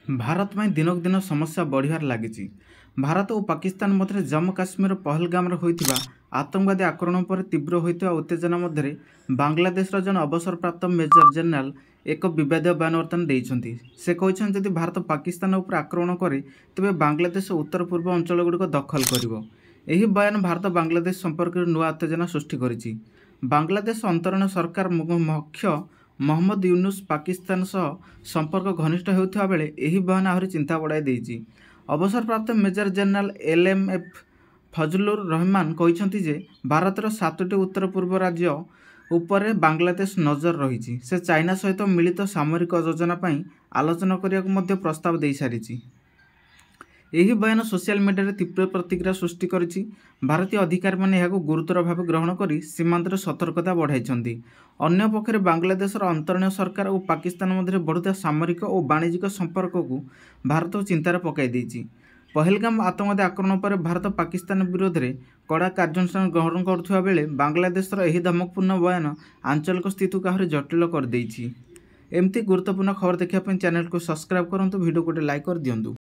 भारत में दिनक दिन समस्या बढ़ियार लगी। भारत और पाकिस्तान मध्य जम्मू काश्मीर पहलगाम होता आतंकवादी आक्रमण पर तीव्र होता उत्तेजना मध्य बांग्लादेश जन अवसरप्राप्त मेजर जेनेल एक विवादीय बयान बर्तमान देते। से कहते जदि भारत पाकिस्तान उपर आक्रमण करे तेज बांग्लादेश उत्तर पूर्व अंचल गुड़िक दखल कर। बयान भारत बांग्लादेश संपर्क में नुआ उत्तेजना सृष्टि करिछि। बांग्लादेश अंतरण सरकार मुख्य मोहम्मद यूनुस पाकिस्तान सह संपर्क घनिष्ठ होता बेले यह बयान आहरी चिंता बढ़ाई देछि। अवसरप्राप्त major general LMF Fazlur Rahman कहते जे भारतर 7टी उत्तर पूर्व राज्य उपरे बांग्लादेश नजर रही। से चाइना सहित मिलित सामरिक योजना पर आलोचना करने प्रस्ताव दे सारी। यह बयान सोशल मीडिया तीव्र प्रतिक्रिया सृष्टि करिछि। भारतीय अधिकारी मैंने यह गुरुतर भाव ग्रहण कर सीमांत सतर्कता बढ़ाई। अन्य पक्षे बांग्लादेशर अंतरणीय सरकार और पाकिस्तान मध्य बढ़ुता सामरिक और वाणिज्यिक संपर्क को भारत चिंतार पकाई देछि। पहलगाम आतंकवादी आक्रमण पर भारत पाकिस्तान विरोध में कड़ा कार्यानुष्ठान ग्रहण करुवा बेले बांग्लादेशर यह धमकपूर्ण बयान आंचलिक स्थिति को आहरी जटिल कर देछि। एमती गुरुत्वपूर्ण खबर देखा चैनल को सब्सक्राइब करूँ, वीडियो को लाइक कर दियंतु।